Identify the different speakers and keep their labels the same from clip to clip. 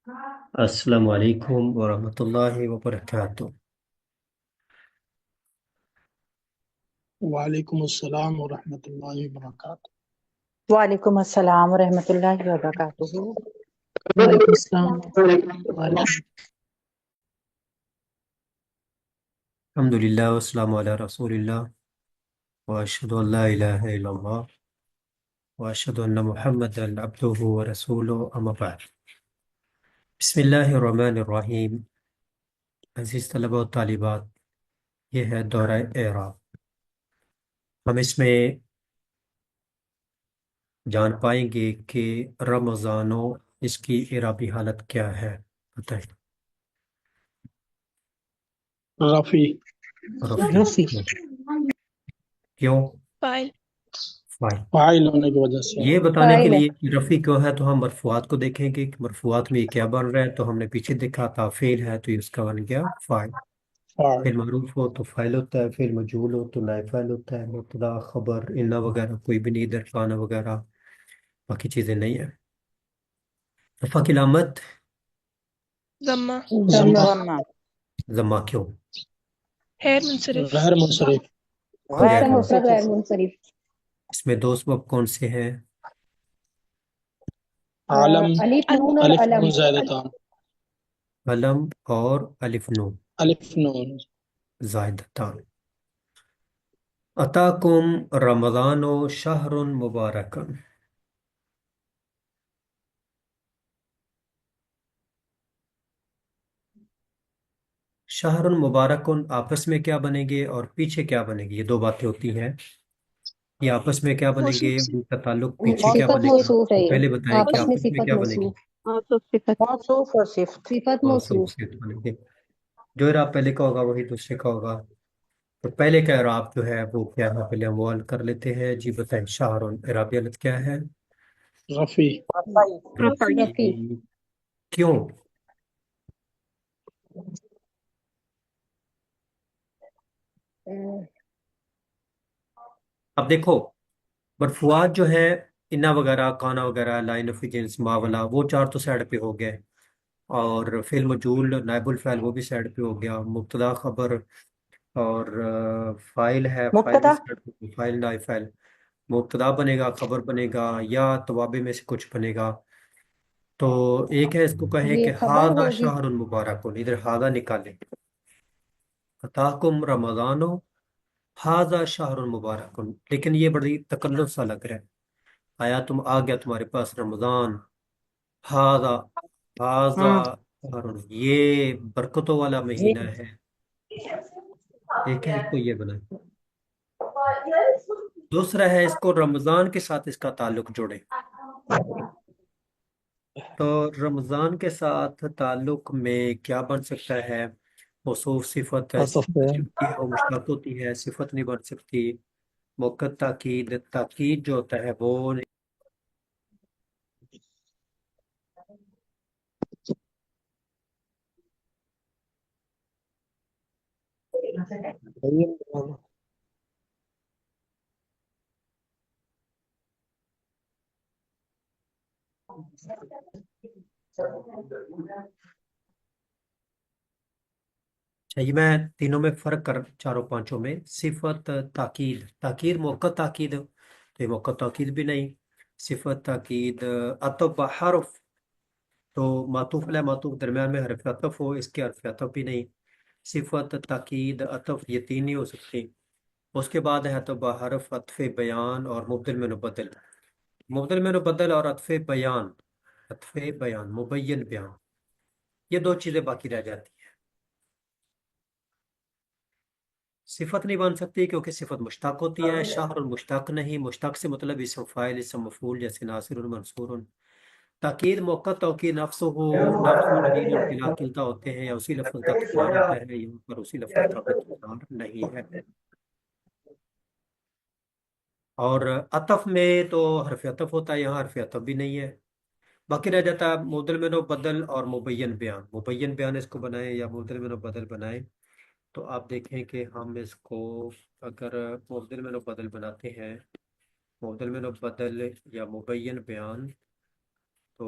Speaker 1: السلام علیکم ورحمۃ اللہ وبرکاتہ۔
Speaker 2: وعلیکم السلام ورحمۃ اللہ وبرکاتہ۔
Speaker 3: وعلیکم السلام ورحمۃ اللہ وبرکاتہ۔
Speaker 4: وعلیکم السلام وعلیکم
Speaker 1: الحمد للہ والسلام علی رسول اللہ واشہد ان لا الہ الا اللہ واشہد ان محمد عبدہ ورسولہ اما بعد۔ بسم اللہ الرحمن الرحیم۔ عزیز طلبہ و طالبات، یہ ہے دورہ اعراب۔ ہم اس میں جان پائیں گے کہ رمضانوں اس کی اعرابی حالت کیا ہے۔ بتائیں
Speaker 2: رفیع
Speaker 1: رفع
Speaker 4: رفیع
Speaker 1: کیوں؟
Speaker 5: File
Speaker 1: file.
Speaker 2: فاعل ہونے کی وجہ سے
Speaker 1: یہ بتانے کے
Speaker 3: فاعل ہے۔
Speaker 1: لیے کہ رفیع کیوں ہے تو ہم مرفوعات کو دیکھیں گے کہ مرفوعات میں یہ کیا بن رہا ہے۔ تو ہم نے پیچھے دیکھا تھا فعل ہے تو یہ اس کا بن گیا فاعل۔
Speaker 2: فاعل
Speaker 1: فعل معروف ہو تو فاعل ہوتا ہے، فعل مجہول ہو تو نائب فاعل ہوتا ہے۔ مبتدا خبر انا وغیرہ کوئی بھی نہیں، ادھر کانا وغیرہ باقی چیزیں نہیں ہیں۔ رفع کی علامت
Speaker 5: ضمہ
Speaker 2: ضمہ
Speaker 3: ضمہ
Speaker 1: ضمہ کیوں؟
Speaker 5: غیر منصرف
Speaker 2: غیر منصرف
Speaker 3: غیر
Speaker 1: غیر
Speaker 3: مفرد غیر منصرف۔
Speaker 1: اس میں دو سبب کون سے ہیں؟
Speaker 2: عالم
Speaker 3: الف نون اور
Speaker 2: الف
Speaker 3: علم۔
Speaker 2: نون زائدتان
Speaker 1: علم اور الف نون
Speaker 2: الف نون
Speaker 1: زائدتان۔ اتاکم رمضان و شہر مبارکن۔ شہر مبارکن آپس میں کیا بنیں گے اور پیچھے کیا بنے گی؟ یہ دو باتیں ہوتی ہیں۔ یہ آپس میں کیا بنیں گے،
Speaker 5: موصوف
Speaker 1: ان کا تعلق پیچھے کیا
Speaker 3: صفت
Speaker 1: بنے گا؟
Speaker 3: موصوف ہے
Speaker 1: تو
Speaker 3: یہ،
Speaker 1: پہلے بتائیں کہ
Speaker 3: آپس میں
Speaker 1: آپس میں
Speaker 3: صفت
Speaker 1: کیا بنے گی؟
Speaker 3: موصوف،
Speaker 4: موصوف صفت
Speaker 3: موصوف اور صفت، صفت
Speaker 1: موصوف
Speaker 3: موصوف۔
Speaker 1: سے بنیں گے۔ جو اعراب پہلے کا ہوگا وہی دوسرے کا ہوگا۔ تو پہلے کا اعراب جو ہے وہ کیا ہے، پہلے ہم وہ حل کر لیتے ہیں۔ جی بتائیں، شہر اعرابی حالت کیا ہے؟
Speaker 2: رفیع
Speaker 4: رفعی
Speaker 3: رفیع۔
Speaker 1: کیوں؟ اب دیکھو، مرفوعات جو ہے انا وغیرہ کانا وغیرہ لائن آف جنس ما والا، وہ چار تو سائڈ پہ ہو گئے، اور فعل مجہول نائب الفاعل وہ بھی سائڈ پہ ہو گیا، مبتدا خبر اور فائل ہے، فائل بھی
Speaker 3: مبتدا
Speaker 1: سائڈ پہ، فائل نائب فائل، مبتدا بنے گا، خبر بنے گا، یا توابع میں سے کچھ بنے گا۔ تو ایک ہے، اس کو کہیں
Speaker 3: یہ
Speaker 1: کہ
Speaker 3: خبر
Speaker 1: ہاذا
Speaker 3: ہوگی۔
Speaker 1: شہر مبارک، ادھر ہاذا نکالیں، اتاکم رمضان ہاذا شہر مبارک، لیکن یہ بڑی تکلف سا لگ رہا ہے۔ آیا تم آ گیا تمہارے پاس رمضان، ہاذا ہاذا شہر، یہ برکتوں والا مہینہ ہے۔ ایک ہے، اس کو یہ بنائیں۔ دوسرا ہے، اس کو رمضان کے ساتھ اس کا تعلق جوڑیں۔ تو رمضان کے ساتھ تعلق میں کیا بن سکتا ہے؟ موصوف صفت ہے،
Speaker 2: عطف
Speaker 1: صفت جو ہوتی ہے وہ مشتق ہوتی ہے، صفت نہیں بن سکتی۔ موقع تاکید، تاکید جو ہوتا ہے وہ چاہیے۔ میں تینوں میں فرق کر، چاروں پانچوں میں صفت تاکید، تاکید موقع تاکید، تو یہ موقع تاکید بھی نہیں۔ صفت تاکید عطف حرف، تو معطوف علیہ معطوف درمیان میں حرف عطف ہو، اس کے حرف عطف بھی نہیں۔ صفت تاکید عطف یہ تین نہیں ہو سکتی۔ اس کے بعد ہے عطف حرف، عطف بیان اور مبدل میں بدل۔ مبدل میں بدل اور عطف بیان، عطف بیان مبین بیان، یہ دو چیزیں باقی رہ جاتی ہیں۔ صفت نہیں بن سکتی کیونکہ صفت مشتق ہوتی ہے، شہر مشتق نہیں، مشتق سے مطلب اسم فاعل اسم مفعول، جیسے ناصر منصور۔ تاکید موقع توکید نفس ہو، نفس و دلیل ابتلا کلتا ہوتے ہیں، یا اسی لفظ کا تکرار ہوتا ہے، یہاں پر اسی لفظ کا کوئی تکرار نہیں ہے۔ اور عطف میں تو حرف عطف ہوتا ہے، یہاں حرف عطف بھی نہیں ہے۔ باقی رہ جاتا ہے مبدل میں بدل اور مبین بیان۔ مبین بیان اس کو بنائیں یا مبدل میں بدل بنائیں، تو آپ دیکھیں کہ ہم اس کو اگر مبدل میں بدل بناتے ہیں، مبدل میں بدل یا مبین بیان، تو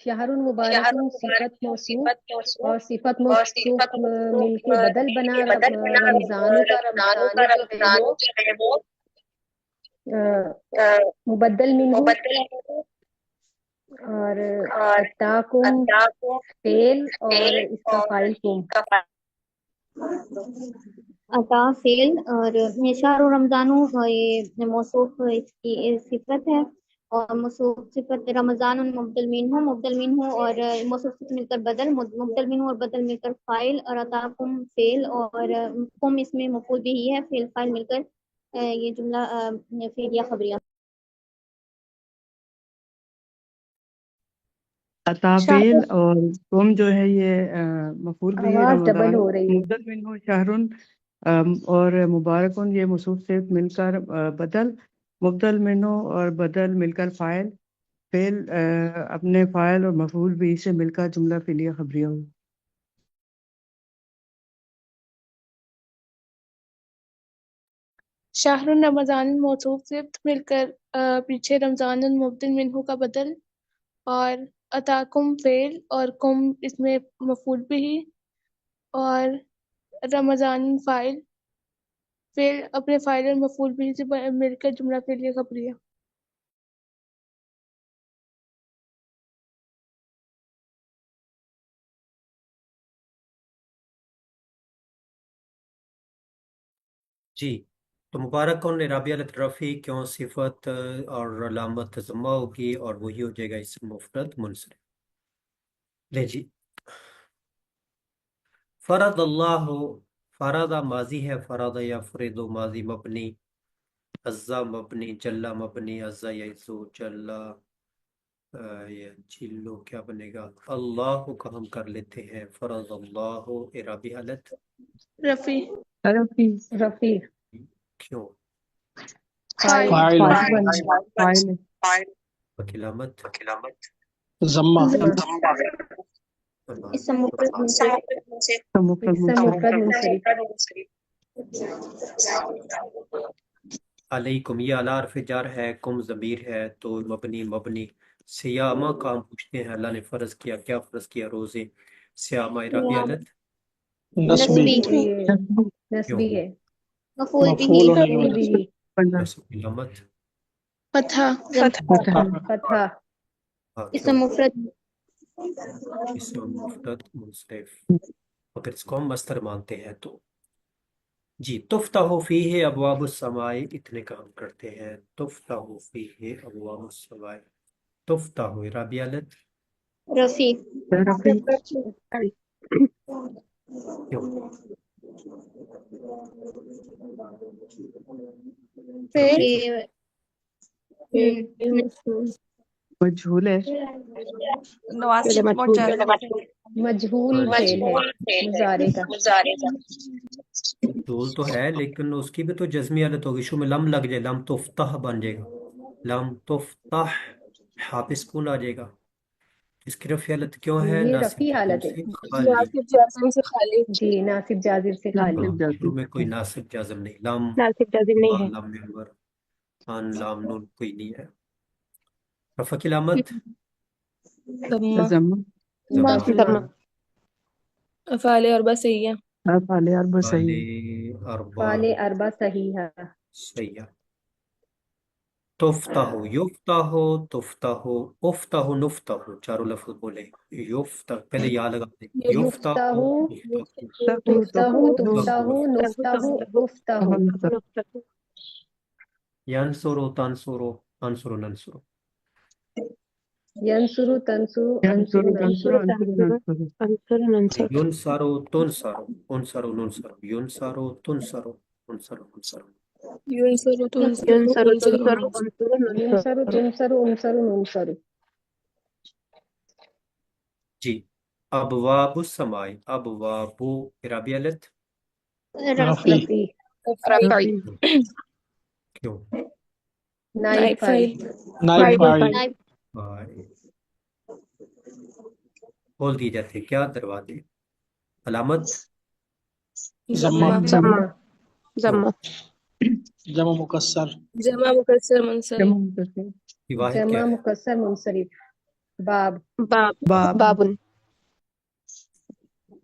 Speaker 6: شہر مبارک صفت موصوف اور صفت موصوف مل کے بدل بنا رمضان کا رمضان جو ہے وہ مبدل منہ اور اتاکم فعل اور اس کا فاعل کم
Speaker 7: عطا فعل اور شہر رمضان یہ موصوف اس کی صفت ہے اور موصوف صفت رمضان مبدل منہ اور موصوف سے مل کر بدل مبدل منہ اور بدل مل کر فاعل اور عطاکم فعل اور کم اس میں مفعول بھی ہے فعل فاعل مل کر یہ جملہ فعلیہ خبریہ
Speaker 4: عطا فعل اور قوم جو ہے یہ مفعول بھی
Speaker 6: آواز ڈبل
Speaker 4: رمضان
Speaker 6: ہو رہی ہے
Speaker 4: مبدل منہ شہرن اور مبارکن یہ موصوف سے مل کر بدل مبدل منہ اور بدل مل کر فاعل فعل اپنے فاعل اور مفعول بھی سے مل کر جملہ فعلیہ خبریہ ہو
Speaker 8: شہر رمضان موصوف سے مل کر پیچھے رمضان مبدل منہ کا بدل اور اتاکم فعل اور کم اس میں مفعول بھی اور رمضان فاعل فعل اپنے فاعل اور مفعول بھی سے مل کر جملہ فعلیہ خبریہ
Speaker 1: جی تو مبارک کون رابع رفیع کیوں صفت اور علامت ضمہ ہوگی اور وہی ہو جائے گا اسم مفرد منصرف لے جی فرض اللہ فرض ماضی ہے فرض یا فرض ماضی مبنی عزا مبنی جلا مبنی عزا یعزو جلا یا جلو کیا بنے گا اللہ کا ہم کر لیتے ہیں فرض اللہ اعرابی حالت
Speaker 8: رفیع
Speaker 6: رفیع
Speaker 1: کیوں
Speaker 2: فاعل
Speaker 4: فاعل
Speaker 1: وکلامت
Speaker 2: ضمہ
Speaker 7: اسم مفرد منصرف
Speaker 6: مفرد منصرف
Speaker 1: علیکم یہ علی حرف جر ہے کم ضمیر ہے تو مبنی سیامہ کا ہم پوچھتے ہیں اللہ نے فرض کیا کیا فرض کیا روزے سیامہ اعرابی حالت
Speaker 2: نسبی
Speaker 6: نسبی ہے
Speaker 7: مفعول بھی
Speaker 2: مفعول
Speaker 6: مفعول
Speaker 2: نہیں
Speaker 6: بھی
Speaker 1: نصب علامت
Speaker 6: فتح
Speaker 7: اسم مفرد
Speaker 1: اسم مفرد منصرف اگر اس کو ہم مصدر مانتے ہیں تو جی تفتح فیہ ابواب السماء اتنے کام کرتے ہیں تفتح فیہ ابواب السماء تفتح اعرابی حالت
Speaker 7: رفیع
Speaker 1: کیوں
Speaker 4: مجھول ہے
Speaker 9: نواسب
Speaker 6: مجہول فعل ہے مضارع کا
Speaker 1: مجہول تو ہے لیکن اس کی بھی تو جزمی حالت ہوگی شو میں لم لگ جائے لم تفتح بن جائے گا لم تفتح حافظ کون آ جائے گا اس کی رفع حالت کیوں ہے
Speaker 6: یہ
Speaker 1: ناصب
Speaker 6: رفیع حالت ہے
Speaker 1: جازم سے خالی
Speaker 6: جی ناصب جازم سے خالی
Speaker 1: شروع میں کوئی ناصب جازم نہیں لم
Speaker 5: ناصب جازم نہیں ہے
Speaker 1: لم منور ان لام نون کوئی نہیں ہے رفع کی علامت
Speaker 5: ضمہ افعال اربع صحیح ہے
Speaker 4: افعال اربع صحیح
Speaker 6: فعال اربع صحیح ہے
Speaker 1: صحیح ہے تفتح یفتح تفتح افتح نفتح چاروں لفظ بولے یفتح پہلے یا لگا دیں یفتح
Speaker 6: تفتح تفتح نفتح افتح
Speaker 1: ینصر تنصر انصر ننصر
Speaker 6: ینصر تنصر انصر ننصر
Speaker 1: ينصر تنصر انصر ننصر ينصر تنصر انصر انصر
Speaker 6: ينصر تنصر انصر ننصر
Speaker 1: جی ابواب السماء ابواب اعرابی حالت
Speaker 6: رفیع
Speaker 1: کیوں
Speaker 6: نائب فاعل
Speaker 1: کھول دی جاتے کیا دروازے علامت
Speaker 5: ضمہ
Speaker 2: جمع مکسر
Speaker 5: جمع مکسر منصرف
Speaker 1: واحد کیا
Speaker 6: جمع
Speaker 1: ہے
Speaker 6: مکسر منصرف باب
Speaker 5: باب
Speaker 4: باب
Speaker 5: بابن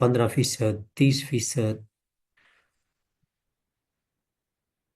Speaker 1: 15%, 30%।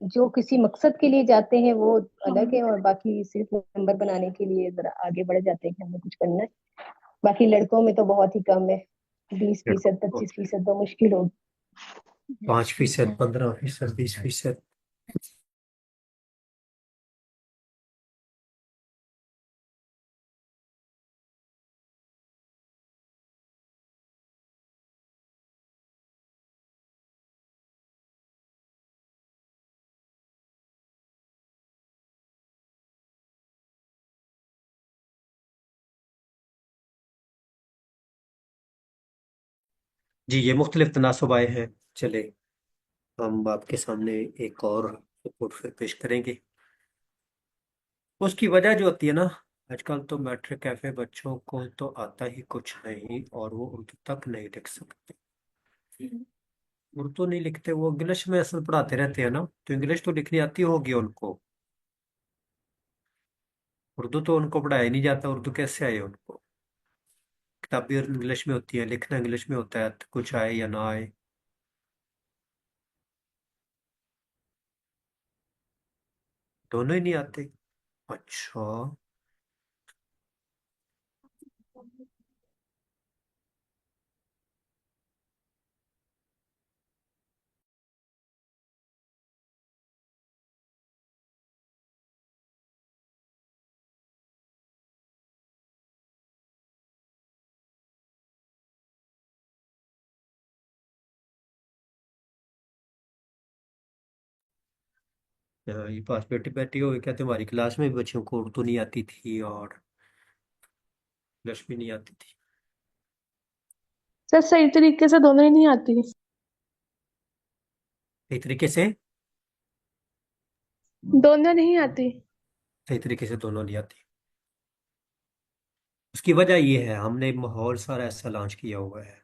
Speaker 6: جو کسی مقصد کے لیے جاتے ہیں وہ الگ ہے، اور باقی صرف نمبر بنانے کے لیے ذرا آگے بڑھ جاتے ہیں کہ ہمیں کچھ کرنا ہے. باقی لڑکوں میں تو بہت ہی کم ہے، 20%، 25% تو مشکل ہوگی.
Speaker 1: 5%، 15%، 20%. جی یہ مختلف تناسب آئے ہیں. چلے ہم آپ کے سامنے ایک اور رپورٹ پھر پیش کریں گے. اس کی وجہ جو ہوتی ہے نا، آج کل تو میٹرک کیفے بچوں کو تو آتا ہی کچھ نہیں اور وہ اردو تک نہیں لکھ سکتے. اردو نہیں لکھتے، وہ انگلش میں اصل پڑھاتے رہتے ہیں نا، تو انگلش تو لکھنی آتی ہوگی ان کو. اردو تو ان کو پڑھایا ہی نہیں جاتا، اردو کیسے آئے ان کو؟ کتاب بھی انگلش میں ہوتی ہے، لکھنا انگلش میں ہوتا ہے، کچھ آئے یا نہ آئے. دونوں ہی نہیں آتے. اچھا. یہ پاس بیٹی بیٹھی ہوئی کہتے ہماری کلاس میں بھی بچوں کو اردو نہیں آتی تھی اور انگلش بھی نہیں آتی تھی.
Speaker 8: سر صحیح طریقے سے دونوں ہی نہیں آتی.
Speaker 1: صحیح طریقے سے
Speaker 8: دونوں نہیں آتی.
Speaker 1: صحیح طریقے سے دونوں نہیں آتی. اس کی وجہ یہ ہے ہم نے ماحول سارا ایسا لانچ کیا ہوا ہے،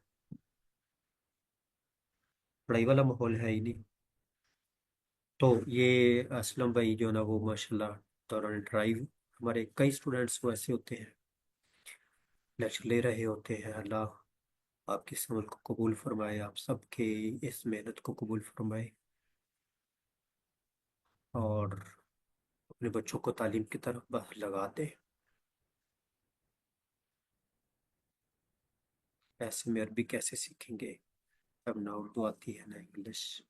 Speaker 1: پڑھائی والا ماحول ہے ہی نہیں. تو یہ اسلم بھائی جو نا وہ ماشاءاللہ دوران ڈرائیو ہمارے کئی اسٹوڈنٹس وہ ایسے ہوتے ہیں، لیکچر لے رہے ہوتے ہیں. اللہ آپ کی اس عمل کو قبول فرمائے، آپ سب کے اس محنت کو قبول فرمائے اور اپنے بچوں کو تعلیم کی طرف باہر لگا دے. ایسے میں عربی کیسے سیکھیں گے؟ اب نہ اردو آتی ہے نہ انگلش.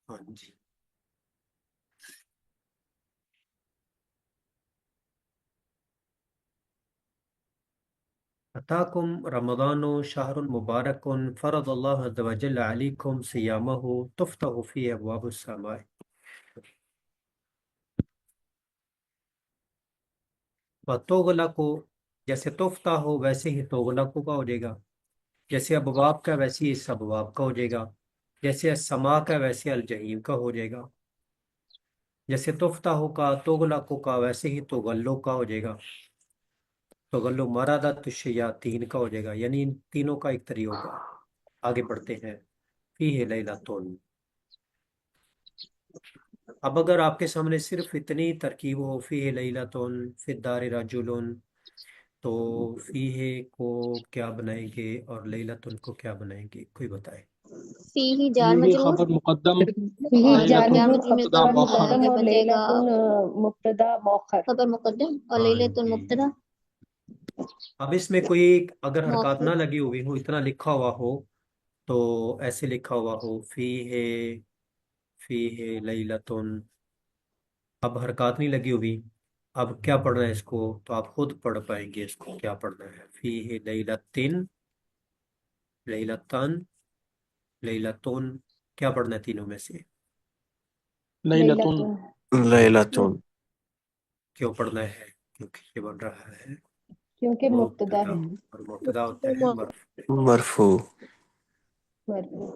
Speaker 1: ہاں جی. اتاکم رمضان شہر مبارک فرض اللہ عز وجل علیکم صیامہ تفتح فی ابواب السماء. وتغلق، جیسے تفتح ہو ویسے ہی تغلق کا ہو جائے گا، جیسے ابواب کا ویسے ہی اس ابواب کا ہو جائے گا، جیسے السماء کا ویسے الجحیم کا ہو جائے گا، جیسے تفتح کا تغلق کا ویسے ہی تغلق کا ہو جائے گا. تغلق مرادت الشیاطین کا ہو جائے گا، یعنی ان تینوں کا ایک طریق ہوگا. آگے بڑھتے ہیں. فیہ لیلۃ. اب اگر آپ کے سامنے صرف اتنی ترکیب ہو، فیہ لیلۃ فی الدار رجل، تو فیہ کو کیا بنائیں گے اور لیلۃ کو کیا بنائیں گے؟ کوئی بتائے.
Speaker 7: فيه جار
Speaker 5: فيه
Speaker 7: مجرور
Speaker 5: خبر مقدم
Speaker 6: فيه
Speaker 7: اور
Speaker 6: جار
Speaker 5: ليلة
Speaker 7: جار
Speaker 6: مجرور،
Speaker 7: مجرور میں
Speaker 5: مبتدا
Speaker 7: خبر
Speaker 5: مؤخر
Speaker 7: مقدم
Speaker 6: اور
Speaker 7: بن جائے گا،
Speaker 6: لیلۃ مبتدا مؤخر.
Speaker 7: خبر مقدم اور
Speaker 1: ہاں
Speaker 7: لیلۃ
Speaker 1: جی.
Speaker 7: مبتدا
Speaker 1: اب اس میں کوئی اگر حرکات نہ
Speaker 7: مؤخر.
Speaker 1: لگی ہوئی ہو، اتنا لکھا ہوا ہو تو ایسے لکھا ہوا ہو فیہ لیلۃ. اب حرکات نہیں لگی ہوئی، اب کیا پڑھنا ہے اس کو؟ تو آپ خود پڑھ پائیں گے اس کو کیا پڑھنا ہے. فیہ لیلۃن، لیلۃن، لیلۃن. کیا پڑھنا ہے تینوں میں سے؟
Speaker 5: ليلة
Speaker 6: لیلۃ،
Speaker 10: لیلۃ.
Speaker 1: کیوں پڑھنا ہے؟ کیونکہ یہ بن رہا ہے
Speaker 6: کیونکہ مبتدا
Speaker 1: مبتدا،
Speaker 6: ہے
Speaker 1: اور مبتدا ہوتا ہے مرفوع.
Speaker 10: مرفوع.
Speaker 6: مرفوع.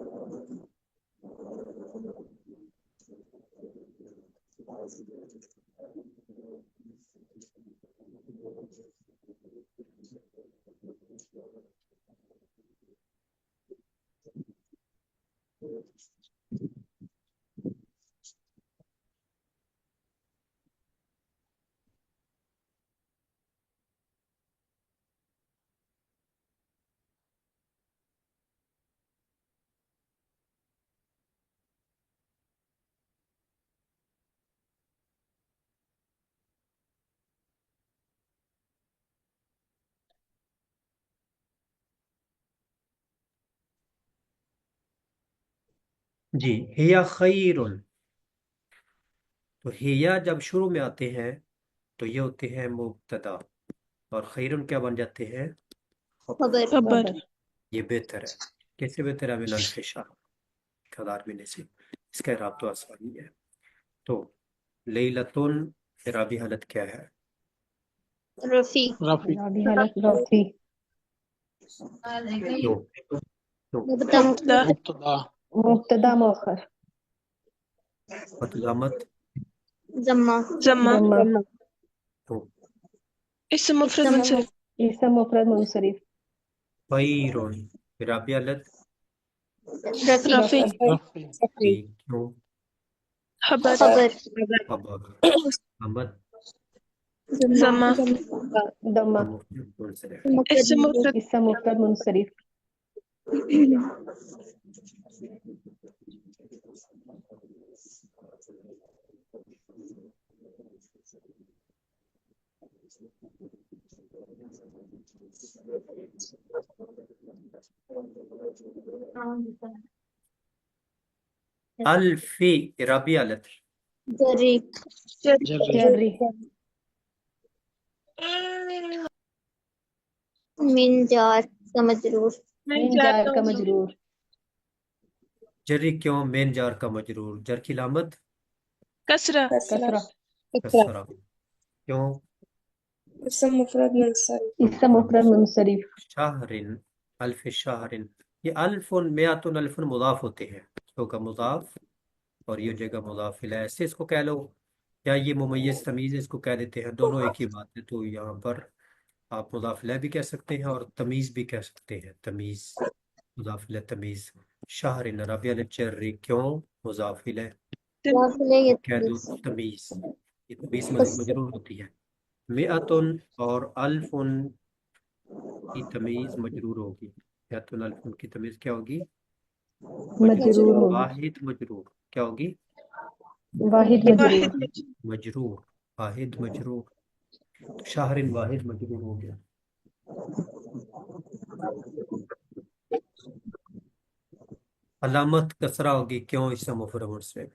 Speaker 1: جی ہیا خیر، تو ہیا جب شروع میں آتے ہیں تو یہ ہوتے ہیں مبتدا، اور خیرن کیا بن جاتے ہیں؟ خبر۔
Speaker 7: خبر
Speaker 1: یہ بہتر ہے۔ کیسے بہتر ہے؟ من الفشار، 1000 مہینے سے، اس کا اعراب تو آسان ہی ہے۔ تو لیلتن اعرابی حالت کیا ہے؟
Speaker 7: رفیع
Speaker 5: رفیع
Speaker 6: رابی حالت رفی،
Speaker 1: کیوں؟ کیوں؟
Speaker 7: مبتدا مؤخر
Speaker 5: مبتدا
Speaker 6: مبتدا مؤخر،
Speaker 1: علامت
Speaker 7: ضمہ
Speaker 6: ضمہ،
Speaker 1: تو
Speaker 8: اسم مفرد
Speaker 7: اسم
Speaker 8: منصرف
Speaker 6: اسم مفرد منصرف،
Speaker 1: خیرن اعرابی حالت
Speaker 7: رفیع
Speaker 8: رفیع
Speaker 5: رفیع
Speaker 1: کیوں؟
Speaker 8: خبر
Speaker 7: خبر
Speaker 1: خبر۔ علامت
Speaker 8: ضمہ
Speaker 6: ضمہ،
Speaker 1: منصرف۔
Speaker 8: اسم مفرد
Speaker 6: اسم مفرد منصرف،
Speaker 1: الفی اعرابی حالت
Speaker 7: جری
Speaker 5: جری
Speaker 6: جری،
Speaker 7: من جار کا مجرور
Speaker 6: من جار کا مجرور،
Speaker 1: جری کیوں؟ مین جار کا مجرور، جر کی علامت
Speaker 8: کسرہ
Speaker 6: کسرہ،
Speaker 1: کسرہ، کیوں؟
Speaker 9: اسم مفرد منصرف،
Speaker 6: اسم مفرد منصرف،
Speaker 1: شہرن، الف شہرن، یہ الف میاتن الف مضاف ہوتے ہیں، تو کا مضاف اور یہ جگہ مضاف الیہ، ایسے اس کو کہہ لو، یا یہ ممیز تمیز اس کو کہہ دیتے ہیں، دونوں ایک ہی بات ہے۔ تو یہاں پر آپ مضاف الیہ بھی کہہ سکتے ہیں اور تمیز بھی کہہ سکتے ہیں، تمیز، مضاف الیہ تمیز۔ شہرن ربیع الجری، کیوں؟ مضاف الیہ،
Speaker 7: داخلے یا
Speaker 1: کہہ دو تمیز، یہ تمیز مجرور ہوتی ہے۔ مئتن اور الفن کی تمیز مجرور ہوگی، مئتن الفن کی تمیز کیا ہوگی؟
Speaker 6: مجرور ہوگی،
Speaker 1: واحد مجرور، کیا ہوگی؟
Speaker 6: واحد مجرور،
Speaker 8: واحد
Speaker 1: مجرور، واحد مجرور، تو شہرن واحد مجرور ہو گیا۔ علامت کسرہ ہوگی، کیوں؟ اسم مفرد منصرف،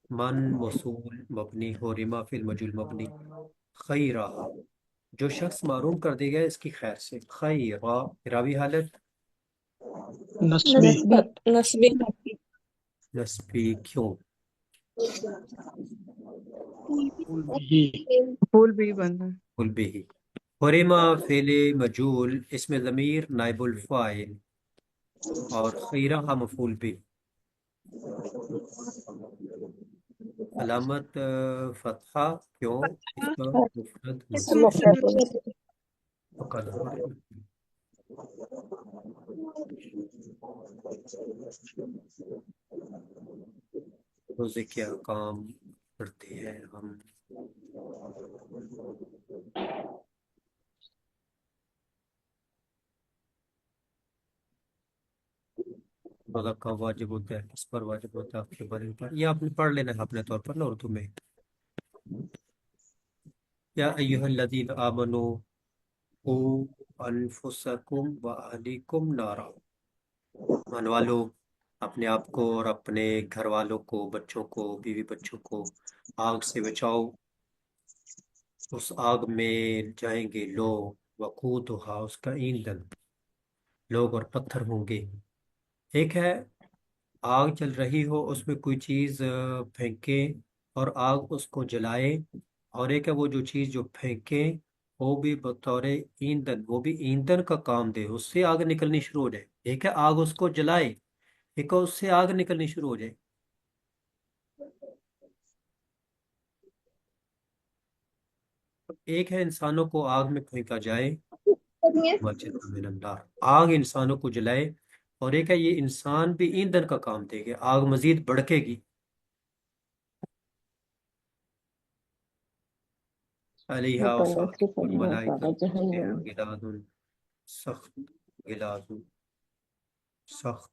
Speaker 1: من موصول مبنی، حرمہ فی المجهول مبنی، خیرہ جو شخص معروم کر دے گا اس کی خیر سے، خیرہ راوی حالت
Speaker 5: نسبی
Speaker 6: نسبی،
Speaker 9: نسبی
Speaker 1: نسبی، کیوں؟
Speaker 5: مفعول بھی
Speaker 4: پھول بھی بننا ہے۔
Speaker 1: قل بھی، حرمہ فعل مجهول اسم ضمیر نائب الفاعل، اور خیرہ مفعول بھی، علامت فتحہ، کیوں؟ اس کا مفرد
Speaker 9: اسم
Speaker 1: منصرف،
Speaker 9: مفرد منصرف،
Speaker 1: فقط روزے کیا کام کرتے ہیں ہم؟ روزہ کا واجب ہوتا ہے، کس پر واجب ہوتا ہے؟ آپ کے بارے میں یہ آپ نے پڑھ لینا ہے اپنے طور پر نا اردو میں۔ یا ایہا الذین آمنوا قوا انفسکم واہلیکم نارا، مان والو اپنے آپ کو اور اپنے گھر والوں کو، بچوں کو، بیوی بچوں کو آگ سے بچاؤ، اس آگ میں جائیں گے لوگ، وقودھا اس کا ایندھن، لوگ اور پتھر ہوں گے۔ ایک ہے آگ چل رہی ہو، اس میں کوئی چیز پھینکیں اور آگ اس کو جلائے، اور ایک ہے وہ جو چیز جو پھینکیں وہ بھی بطور ایندھن، وہ بھی ایندھن کا کام دے، اس سے آگ نکلنی شروع ہو جائے۔ ایک ہے آگ اس کو جلائے، ایک ہے اس سے آگ نکلنی شروع ہو جائے۔ ایک ہے انسانوں کو آگ میں پھینکا جائے، وجنہ من النار، آگ انسانوں کو جلائے، اور ایک ہے یہ انسان بھی ایندھن کا کام دے گا، آگ مزید بڑھکے گی۔ علیہا والملائکہ غلاظ، سخت، غلاظ سخت،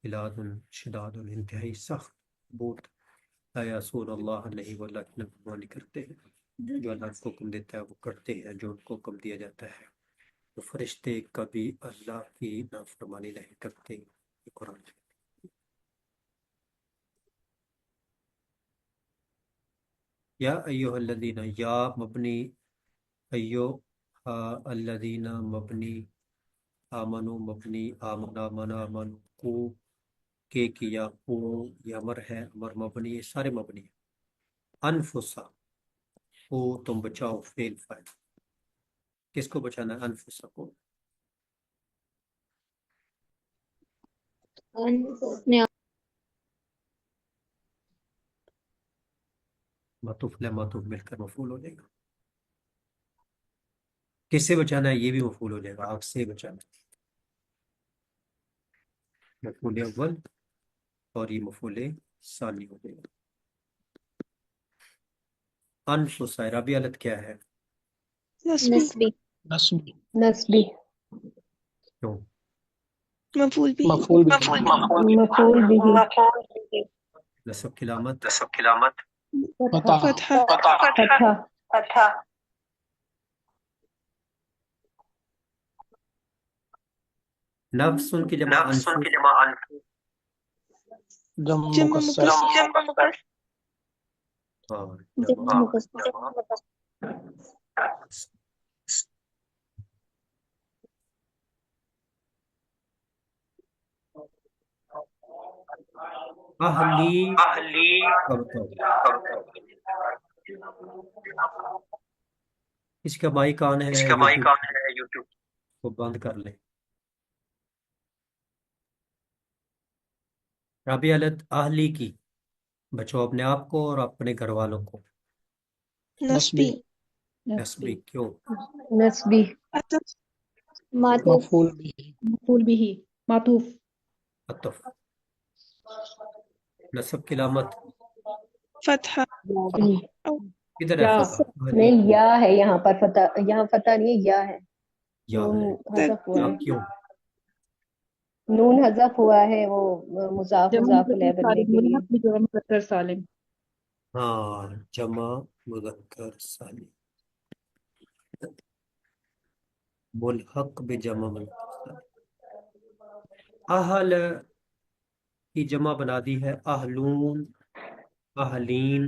Speaker 1: غلاظ شداد انتہائی سخت، بوت، لا یعصون اللہ، نہیں وہ اللہ کی نافرمانی کرتے ہیں، جو اللہ کو حکم دیتا ہے وہ کرتے ہیں، جو ان کو حکم دیا جاتا ہے۔ تو فرشتے کبھی اللہ کی نافرمانی نہیں کرتے، یہ قرآن ہے۔ یا ایوہ الذین، یا مبنی، ایو الذین مبنی، آمنو مبنی، آمنا منا من، کو کے کیا، کو یہ امر ہے، امر مبنی، یہ سارے مبنی ہیں۔ انفسا، کو تم بچاؤ، فعل فاعل، کس کو بچانا ہے؟ انفسا کو۔
Speaker 7: اپنے
Speaker 1: معطوف لے معطوف مل کر مفعول ہو جائے گا۔ کس سے بچانا ہے؟ یہ بھی مفعول ہو جائے گا، آگ سے بچانا ہے، مفعول اول اور یہ مفعول ثانی ہو جائے گا۔ انفسا رابع حالت کیا ہے؟
Speaker 9: نسبی
Speaker 7: نسبی
Speaker 5: نسبی
Speaker 6: نسبی،
Speaker 1: کیوں؟
Speaker 9: مفعول بھی
Speaker 5: مفعول بھی
Speaker 6: مفعول بھی،
Speaker 1: نصب کی علامت،
Speaker 5: فتح
Speaker 9: فتحہ
Speaker 6: فتحہ،
Speaker 1: نفس کی جمع انفس،
Speaker 5: جمع
Speaker 9: جمع
Speaker 5: مکسر
Speaker 9: مکسر
Speaker 1: ہاں
Speaker 7: جمع
Speaker 1: جمع
Speaker 7: مکسر
Speaker 1: اہلی کا بتاؤ، اس کا مائک آن ہے یوٹیوب کو بند کر لیں۔ رابع حالت اہلی کی، بچاؤ اپنے آپ کو اور اپنے گھر والوں کو۔
Speaker 9: نسبی
Speaker 1: نسبی کیوں؟
Speaker 6: نسبی،
Speaker 9: عطف
Speaker 7: معطوف
Speaker 5: مفعول بھی
Speaker 3: مفعول بھی، معطوف،
Speaker 1: عطف، نصب کی علامت،
Speaker 9: فتحہ
Speaker 1: کدھر ہے
Speaker 3: یا
Speaker 1: فتح؟ اہلی
Speaker 6: نہیں
Speaker 1: کی
Speaker 6: یا ہے یہاں پر، فتح یہاں فتح نہیں ہے، یا ہے،
Speaker 1: یا
Speaker 6: نون
Speaker 1: ہے،
Speaker 6: حذف ہوا
Speaker 1: یا
Speaker 6: ہے،
Speaker 1: کیوں؟
Speaker 6: نون حذف ہوا ہے، وہ مضاف
Speaker 3: جمع
Speaker 6: مضاف
Speaker 3: مذکر
Speaker 6: علیہ بننے
Speaker 3: سالم،
Speaker 6: کے لیے۔
Speaker 3: ملحق بجمع مذکر سالم۔
Speaker 1: ہاں جمع مذکر سالم، ملحق بجمع مذکر سالم۔ اہل کی جمع بنا دی ہے اہلون، اہلین،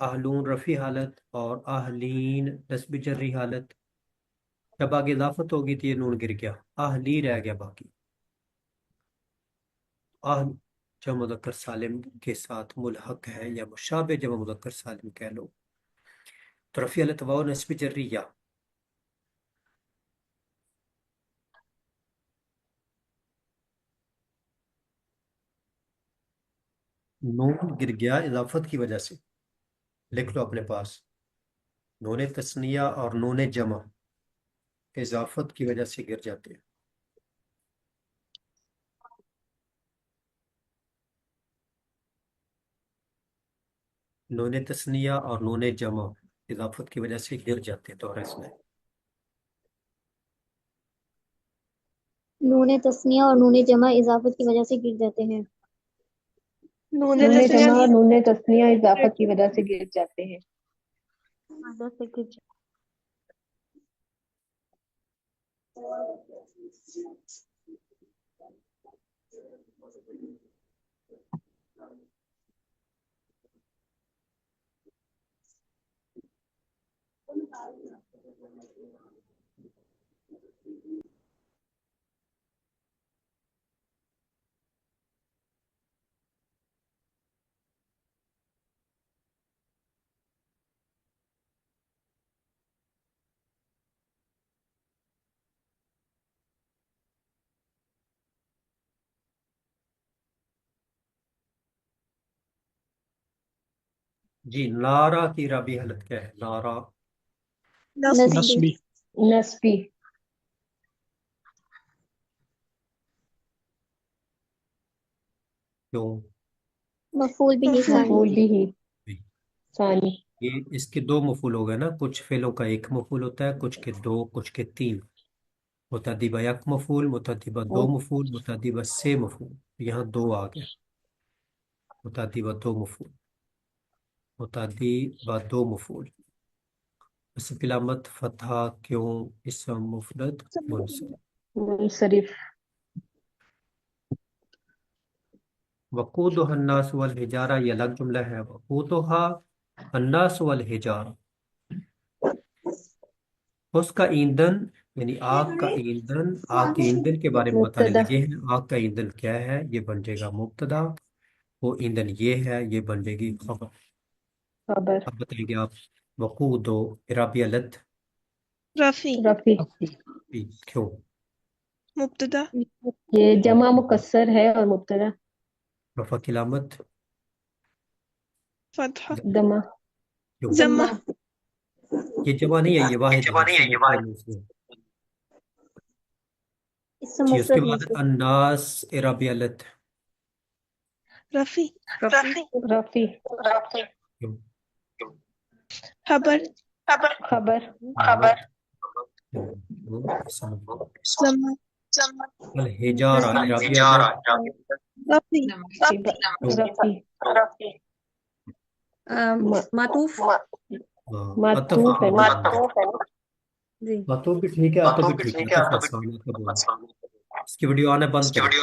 Speaker 1: اہلون رفیع حالت اور اہلین نسب جری حالت۔ جب آگے اضافت ہوگی تو یہ نون گر گیا، اہلی رہ گیا باقی۔ اہل جمع مذکر سالم کے ساتھ ملحق ہے یا مشابہ جمع مذکر سالم کہہ لو، تو رفیع حالت واو نسب جری یا۔ نون گر گیا اضافت کی وجہ سے، لکھ لو اپنے پاس، نون تثنیہ اور نون جمع اضافت کی وجہ سے گر جاتے ہیں۔ نون تثنیہ اور نون جمع اضافت کی وجہ سے گر جاتے ہیں، تو اس میں
Speaker 7: نون تثنیہ اور نون جمع اضافت کی وجہ سے گر جاتے ہیں۔
Speaker 9: نون
Speaker 6: نون
Speaker 9: تثنیہ
Speaker 6: جمع اور نون تثنیہ اضافت کی وجہ سے گر جاتے ہیں۔
Speaker 1: جی نارا کی رابع حالت کیا ہے؟ نارا
Speaker 9: نسبی
Speaker 5: نسبی
Speaker 6: نسبی،
Speaker 1: کیوں؟
Speaker 7: مفعول بھی ثانی۔
Speaker 6: مفعول بھی ثانی،
Speaker 1: یہ اس کے دو مفعول ہو گئے نا، کچھ فعلوں کا ایک مفعول ہوتا ہے، کچھ کے دو، کچھ کے تین۔ متعدیبہ یک مفعول، متعدیبہ دو مفعول، متعدیبہ سے مفعول، یہاں دو آ گئے، متعدیبہ دو مفعول، متعدیبہ دو مفعول۔ اس کی علامت فتح، کیوں؟ اسم مفرد منصرف۔
Speaker 6: منصرف،
Speaker 1: وقودها الناس والحجارہ یہ الگ جملہ ہے، وقودها الناس والحجارہ، اس کا ایندھن یعنی آگ کا ایندھن، آگ کے ایندھن کے بارے میں بتانے
Speaker 6: مبتدا
Speaker 1: لگے ہیں۔ آگ کا ایندھن کیا ہے، یہ بن جائے گا مبتدا، وہ ایندھن یہ ہے، یہ بن جائے گی خبر۔
Speaker 6: خبر
Speaker 1: اب بتائیں گے آپ، وقود و رابعلت
Speaker 9: رفی
Speaker 6: رفی،
Speaker 1: کیوں؟
Speaker 9: مبتدا
Speaker 6: یہ جمع مکسر ہے اور مبتدا
Speaker 1: رفع کی علامت
Speaker 9: فتحہ
Speaker 6: دمہ
Speaker 1: کیوں؟
Speaker 9: ضمہ
Speaker 1: یہ جمع نہیں ہے، یہ واحد ہے، اس سے مفرد منصوب۔
Speaker 7: اس سے
Speaker 1: جی، اس کے
Speaker 7: مفرد
Speaker 1: بعد
Speaker 7: منصوب
Speaker 1: الناس رابعلت
Speaker 9: رفی
Speaker 6: رفی
Speaker 1: کیوں؟
Speaker 9: خبر
Speaker 6: خبر
Speaker 1: علامت اسم۔
Speaker 9: ضمہ
Speaker 1: الحجارہ رابعلت
Speaker 9: رفی
Speaker 6: رفی
Speaker 10: معطوف
Speaker 1: عطف
Speaker 6: معطوف ہے نا،
Speaker 10: جی
Speaker 1: عطف بھی ٹھیک ہے، عطف بھی ٹھیک ہے، عطف آسان ہے، عطف بولنا۔ اس کی ویڈیو آنا بند کریں،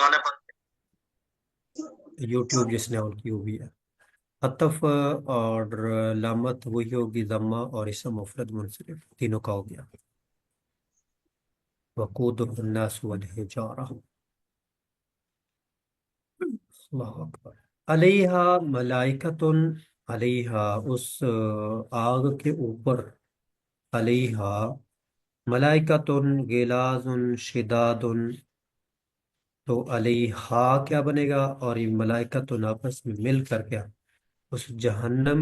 Speaker 1: یوٹیوب جس نے آن کی ہوئی ہے۔ عطف اور علامت وہی ہوگی ضمہ، اور اسم مفرد منصرف تینوں کا ہو گیا۔ وقود الناس والحجارہ، اللہ اکبر۔ علیہا ملائکتن، علیہا اس آگ کے اوپر، علیہا ملائکتن غلاظ شداد، تو علیہا کیا بنے گا، اور یہ ملائکتن آپس میں مل کر کیا اس جہنم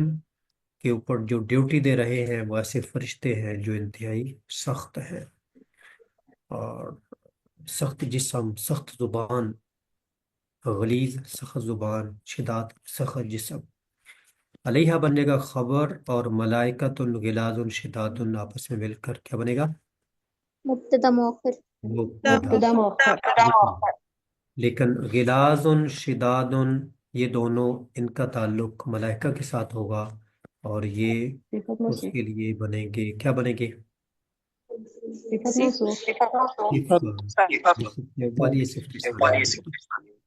Speaker 1: کے اوپر جو ڈیوٹی دے رہے ہیں، وہ ایسے فرشتے ہیں جو انتہائی سخت ہیں، اور سخت جسم، سخت زبان، غلیظ سخت زبان، شداد سخت جسم۔ علیہا بنے گا خبر، اور ملائکۃ غلاظ شداد آپس میں مل کر کیا بنے گا،
Speaker 7: مبتدا مؤخر
Speaker 1: مبتدا۔
Speaker 6: مبتدا مؤخر
Speaker 1: لیکن غلاظ شداد، یہ دونوں ان کا تعلق ملائکہ کے ساتھ ہوگا، اور یہ
Speaker 6: صفت
Speaker 1: اس
Speaker 6: موصوف
Speaker 1: کے لیے بنیں گے، کیا بنیں گے،
Speaker 6: صفت موصوف
Speaker 1: والی صفت ثانیہ۔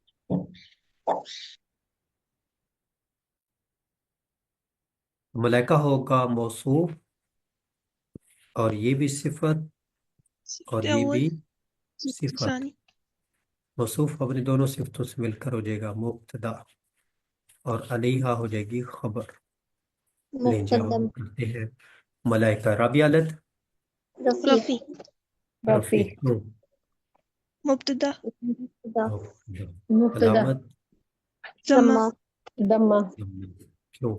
Speaker 1: ملائکہ ہوگا موصوف، اور یہ بھی صفت، اور
Speaker 9: صفت
Speaker 1: یہ
Speaker 9: اول
Speaker 1: بھی
Speaker 9: صفت
Speaker 1: صفت۔
Speaker 9: ثانی
Speaker 1: موصوف اپنی دونوں صفتوں سے مل کر ہو جائے گا مبتدا، اور علیہا ہو جائے گی خبر۔ لیں جی ہم
Speaker 7: مقدم
Speaker 1: کرتے ہیں ملائکہ رابعلت
Speaker 7: رفیع
Speaker 9: رفی
Speaker 6: رفی
Speaker 1: رفیق کیوں؟
Speaker 9: مبتدا
Speaker 7: مبتدا
Speaker 6: مبتدا
Speaker 1: علامت
Speaker 9: ضمہ
Speaker 7: ضمہ
Speaker 6: دمہ
Speaker 1: کیوں؟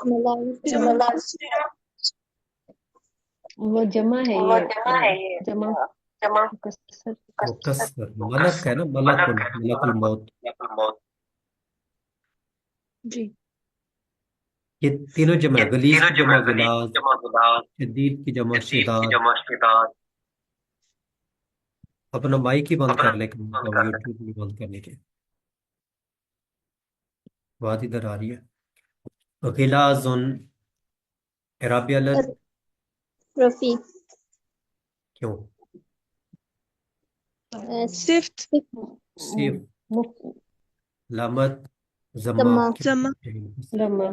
Speaker 7: ملائکہ
Speaker 9: جمع
Speaker 6: وہ جمع ہے، یہ جمع مکسر
Speaker 1: مکسر ملک ہے نا، ملک ملک الموت،
Speaker 10: جی
Speaker 1: یہ تینوں جمع ہے، غلیظ کی جمع غلاظ، شدید کی جمع شداد۔ اپنا مائک ہی بند کر لیں، یوٹیوب بھی بند کرنے کے بات ادھر آ رہی ہے۔ غلاظ رابعلت
Speaker 7: رفیع
Speaker 1: کیوں؟
Speaker 9: صفت
Speaker 1: صرف علامت ضمہ
Speaker 7: ضمہ
Speaker 9: ضمہ
Speaker 6: دمہ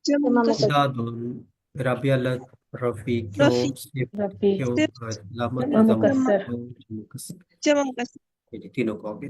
Speaker 9: جمع
Speaker 7: ضمہ
Speaker 9: مکسر
Speaker 1: شداد رابعلت رفیع کیوں؟
Speaker 9: رفی
Speaker 1: صرف
Speaker 6: رفی
Speaker 1: کیوں؟
Speaker 9: صفت
Speaker 1: علامت
Speaker 6: جمع
Speaker 1: ضمہ
Speaker 6: مکسر
Speaker 1: کیوں؟ مکسر،
Speaker 9: جمع مکسر
Speaker 1: یہ تینوں کا ہو گیا۔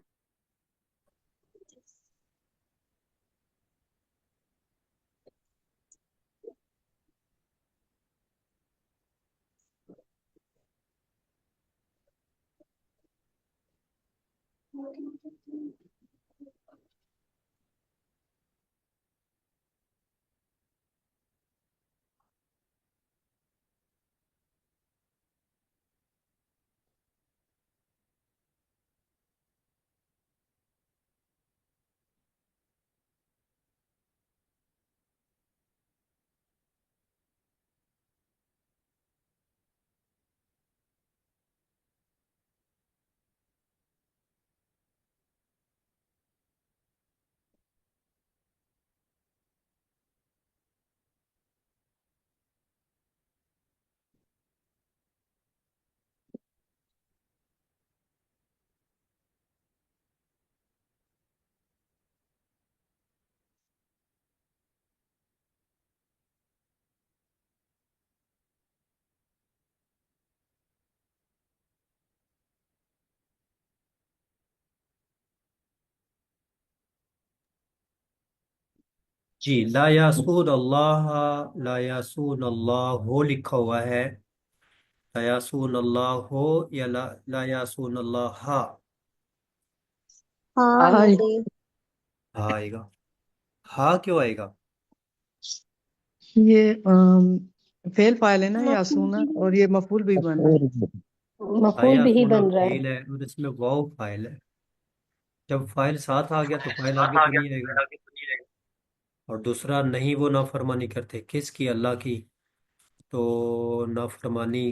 Speaker 1: جی لا یاسون اللہ، لا یاسون اللہ ہو لکھا ہوا ہے، لا یاسون اللہ ہو یا لا یاسون اللہ ہا؟
Speaker 7: ہاں یہ
Speaker 4: آج
Speaker 7: صحیح
Speaker 1: ہا آئے گا، ہا کیوں آئے گا؟
Speaker 4: یہ فعل فاعل ہے نا یا
Speaker 9: مفعول
Speaker 4: سونا،
Speaker 9: به
Speaker 4: اور یہ مفعول بھی بن رہا ہے۔
Speaker 1: لا
Speaker 6: مفعول بھی
Speaker 1: یاسون
Speaker 6: بن رہا ہے۔
Speaker 1: فعل ہے اور اس میں واو فاعل ہے، جب فاعل ساتھ آ گیا تو فاعل آگے تو نہیں آئے گا۔ اور دوسرا نہیں وہ نافرمانی کرتے، کس کی؟ اللہ کی۔ تو نافرمانی،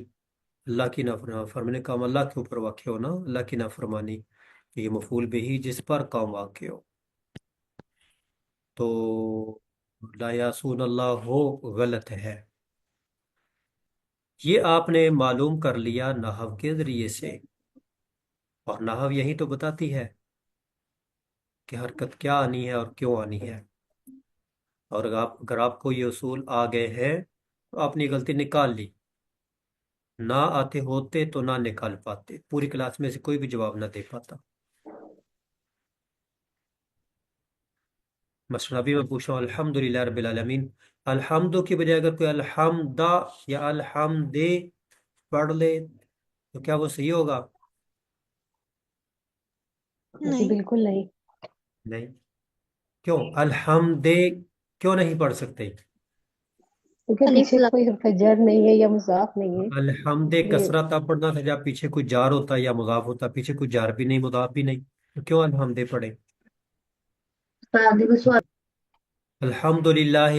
Speaker 1: اللہ کی نافرمانی کام اللہ کے اوپر واقع ہو نا، اللہ کی نافرمانی، تو یہ مفعول بھی جس پر کام واقع ہو، تو لا یاسون اللہ ہو غلط ہے۔ یہ آپ نے معلوم کر لیا نحو کے ذریعے سے، اور نحو یہی تو بتاتی ہے کہ حرکت کیا آنی ہے اور کیوں آنی ہے، اور اگر آپ کو یہ اصول آ گئے ہیں تو آپ نے غلطی نکال لی، نہ آتے ہوتے تو نہ نکال پاتے، پوری کلاس میں سے کوئی بھی جواب نہ دے پاتا۔ مثلا ابھی میں پوچھ رہا ہوں الحمدللہ رب العالمین، الحمد کی بجائے اگر کوئی الحمدہ یا الحمد پڑھ لے تو کیا وہ صحیح ہوگا؟
Speaker 6: جی
Speaker 9: نہیں
Speaker 6: بالکل نہیں،
Speaker 1: نہیں۔ کیوں الحمد کیوں نہیں پڑھ سکتے؟
Speaker 6: کیونکہ
Speaker 7: الف
Speaker 6: پیچھے
Speaker 7: لام
Speaker 6: کوئی حرف جر نہیں ہے یا مضاف نہیں ہے،
Speaker 1: الحمد
Speaker 6: اس لیے
Speaker 1: کسرہ تب پڑھنا تھا جب پیچھے کوئی جار ہوتا یا مضاف ہوتا، پیچھے کوئی جار بھی نہیں مضاف بھی نہیں، تو کیوں الحمد پڑھے؟ الحمد للہ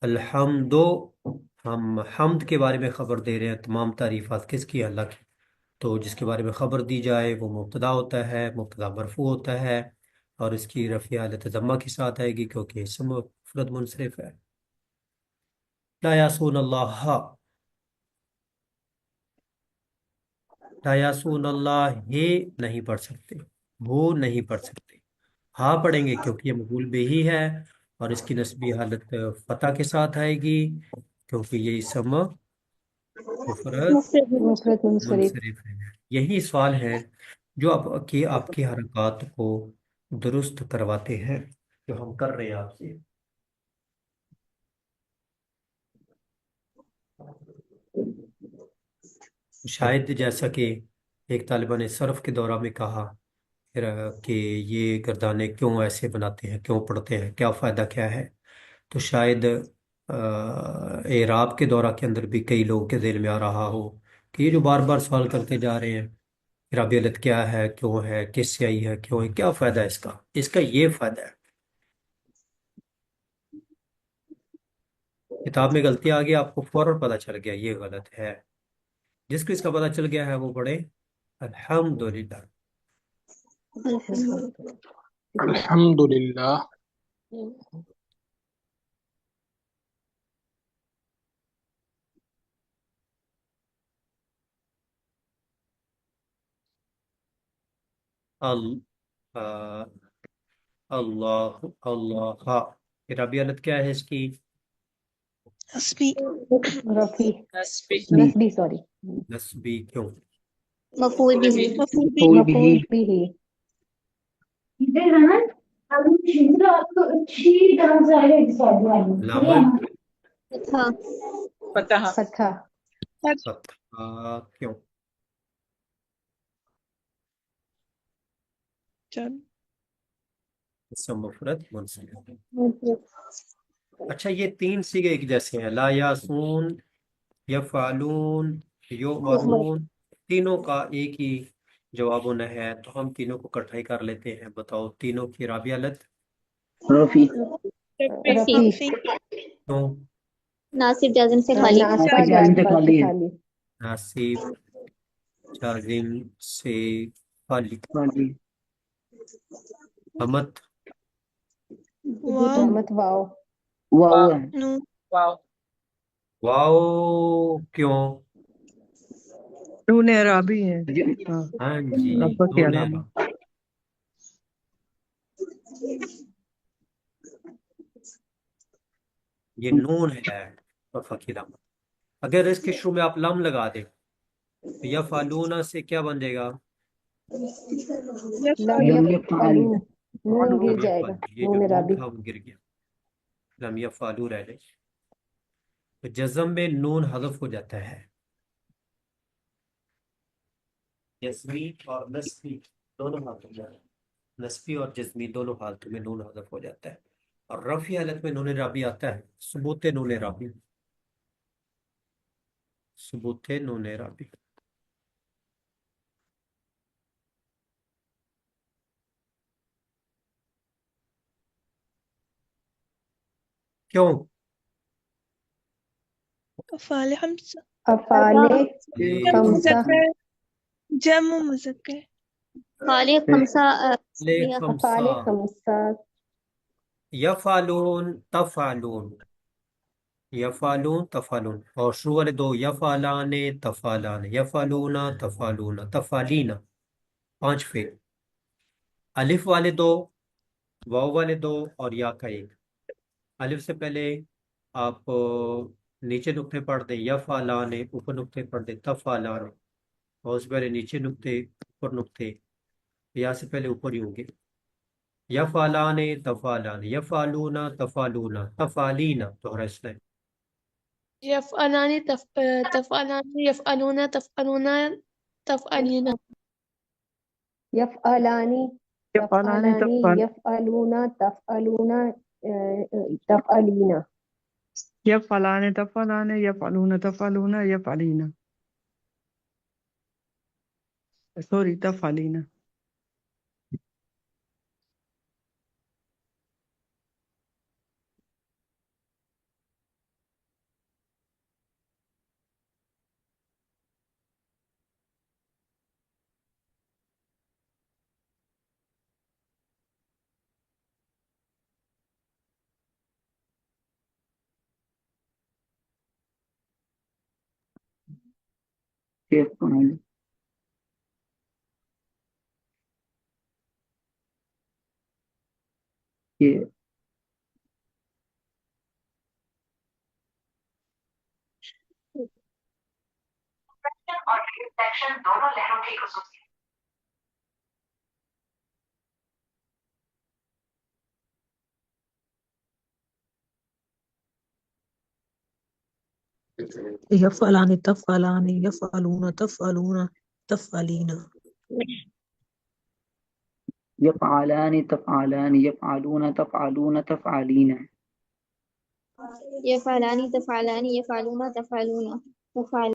Speaker 1: الحمد، ہم حمد کے بارے میں خبر دے رہے ہیں، تمام تعریفات کس کی؟ اللہ کی، تو جس کے بارے میں خبر دی جائے وہ مبتدا ہوتا ہے، مبتدا مرفوع ہوتا ہے، اور اس کی رفع حالت ضمہ کے ساتھ آئے گی کیونکہ اسم مفرد منصرف ہے۔ لا یاسون اللہ، لا یاسون اللہ ہی نہیں پڑھ سکتے، وہ نہیں پڑھ سکتے، ہاں پڑھیں گے کیونکہ یہ مفعول بہ ہے، اور اس کی نسبی حالت فتح کے ساتھ آئے گی کیونکہ یہ اسم مفرد
Speaker 9: مفرد
Speaker 6: مفرد منصرف۔
Speaker 1: منصرف ہے۔ یہی سوال ہے جو آپ کی حرکات کو درست کرواتے ہیں، جو ہم کر رہے ہیں آپ سے۔ شاید جیسا کہ ایک طالبہ نے صرف کے دورہ میں کہا کہ یہ گردانے کیوں ایسے بناتے ہیں، کیوں پڑھتے ہیں، کیا فائدہ کیا ہے، تو شاید اعراب کے دورہ کے اندر بھی کئی لوگوں کے ذہن میں آ رہا ہو کہ یہ جو بار بار سوال کرتے جا رہے ہیں اعرابی علت کیا ہے، کیوں ہے، کس سے آئی ہے، کیوں ہے، کیا فائدہ ہے اس کا یہ فائدہ ہے، کتاب میں غلطی آ گئی آپ کو فوراً پتہ چل گیا یہ غلط ہے، جس کو اس کا پتہ چل گیا ہے وہ پڑھے الحمدللہ۔
Speaker 5: الحمد للہ۔
Speaker 1: اللہ اللہ، اعرابی علت کیا ہے اس کی؟
Speaker 9: حسبی
Speaker 6: رفیع
Speaker 2: نسبی
Speaker 6: نسبی سوری،
Speaker 1: نسبی، کیوں؟
Speaker 7: مفعول بھی
Speaker 9: مفعول به
Speaker 6: مفعول بھی،
Speaker 1: علامت
Speaker 7: تھا
Speaker 2: فتح
Speaker 6: فتح
Speaker 1: فتحہ، کیوں؟
Speaker 9: چل
Speaker 1: اسم مفرد منصرف۔ اچھا یہ تین صیغے ایک جیسے ہیں، لا یاسون، یفعلون، یؤمرون، تینوں کا ایک ہی جواب ہونا ہے، تو ہم تینوں کو اکٹھائی کر لیتے ہیں۔ بتاؤ تینوں کی اعرابی حالت
Speaker 6: رفیع
Speaker 1: کیوں؟
Speaker 7: ناصب جازم سے خالی
Speaker 6: ناصب جازم سے خالی،
Speaker 1: ناصب جازم سے خالی، حمد
Speaker 9: واو
Speaker 6: علامت واو،
Speaker 9: نون
Speaker 2: واو
Speaker 1: واو کیوں؟
Speaker 4: نون اعرابی ہے، ہاں،
Speaker 1: ہاں جی،
Speaker 4: رب کی
Speaker 1: نون
Speaker 4: علامہ۔
Speaker 1: اعراب، یہ نون ہے رفع کی علامت۔ اگر اس کے شروع میں آپ لم لگا دیں تو یفعلون سے کیا بن جائے گا؟
Speaker 6: لم
Speaker 9: یفعل
Speaker 6: یفعلوا، نون گر جائے گا،
Speaker 1: یہ
Speaker 6: نون
Speaker 1: جو نون
Speaker 6: رابی،
Speaker 1: تھا وہ گر گیا۔ لم یفعلوا رہ لے، تو جزم میں نون حذف ہو جاتا ہے، جزمی اور نسبی دونوں حالتوں میں، نسبی اور جزمی دونوں حالتوں میں نون حذف ہو جاتا ہے، اور رفعی حالت میں نون رابی آتا ہے، ثبوت نون رابی، ثبوت نون رابی۔ کیوں؟
Speaker 9: أفعال خمسة
Speaker 6: افعال
Speaker 1: یہ
Speaker 9: جمع
Speaker 6: خمسہ،
Speaker 9: مذكر جمع مذكر
Speaker 7: خالق خمسہ
Speaker 6: افعال
Speaker 1: خمسہ،
Speaker 6: خمسہ،
Speaker 1: یفعلون تفعلون، یفعلون تفعلون، اور شروع والے دو یفعلان تفعلان، یفعلون تفعلون، تفعلین، 5 فعل، الف والے دو، واو والے دو، اور یا کا ایک۔ الف سے پہلے آپ نیچے نقطے پڑھ دیں یفعلان، اوپر نقطے پڑھ دیں تفعلان، اور اس سے پہلے نیچے نقطے اوپر نقطے، یا سے پہلے اوپر ہی ہوں گے، یفعلان تفعلان، یفعلون تفعلون، تفعلین دوہرا اسلام،
Speaker 8: يفعلان تفعلان يفعلون تفعلون تفعلين
Speaker 6: یفعلانی
Speaker 4: يفعلان
Speaker 6: تفعلانی،
Speaker 4: تفعل
Speaker 6: یفعلون تفعلون، تفعلین،
Speaker 4: يفعلان تفعلان يفعلون تفعلون يفعلين سوري تفعلين يفعل ي-
Speaker 10: يفعلان تفعلان يفعلون تفعلون تفعلين
Speaker 3: يفعلان تفعلان يفعلون تفعلون تفعلين
Speaker 7: يفعلان تفعلان يفعلون تفعلون تفعل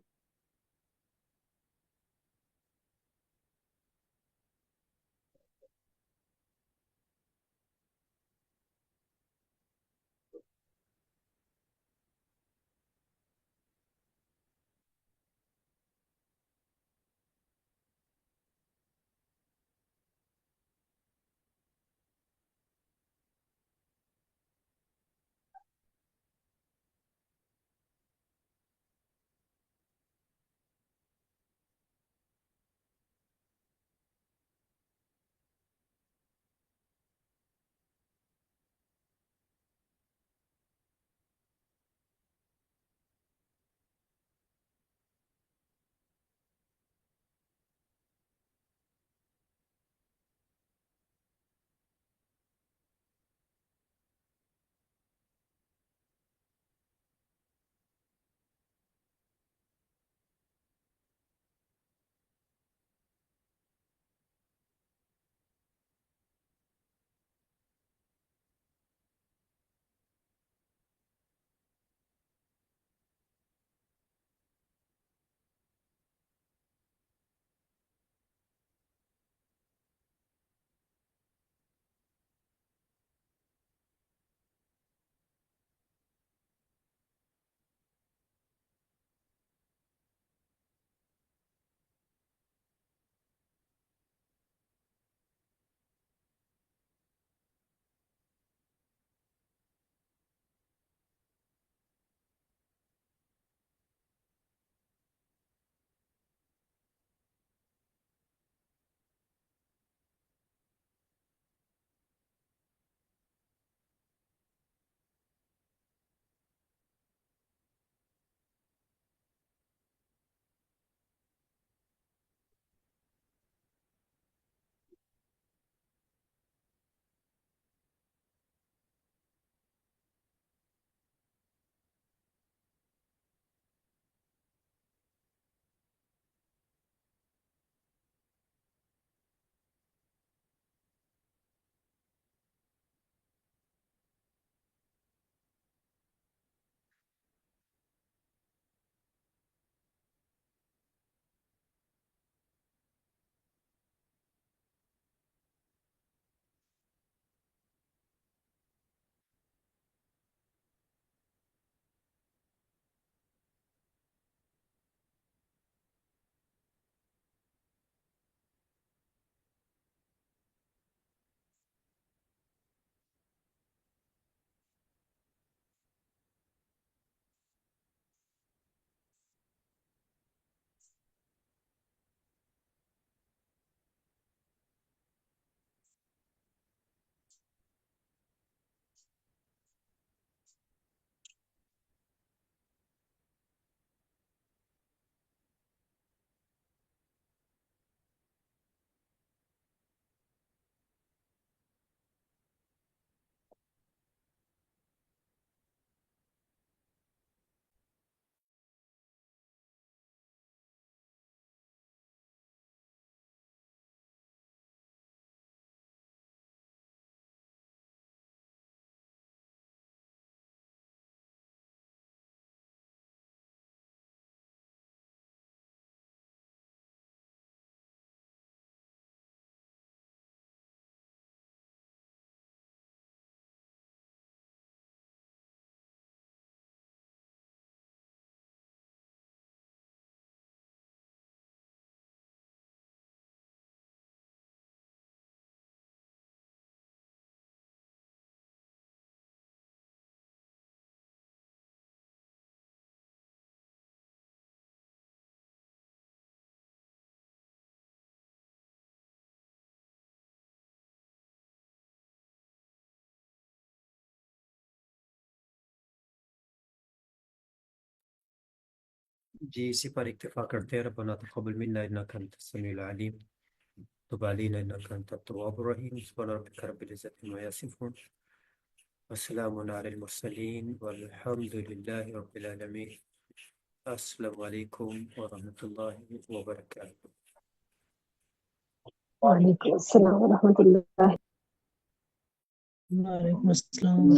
Speaker 1: جی اسی پر اکتفا کرتے ہیں. ربنا تقبل منا انك انت السميع العليم تب علينا انك انت التواب الرحيم. سبحان ربك رب العزة عما يصفون وسلام على المرسلين والحمد لله رب العالمين. السلام علیکم ورحمۃ اللہ وبرکاتہ.
Speaker 6: وعلیکم السلام ورحمۃ اللہ.
Speaker 10: وعلیکم السلام.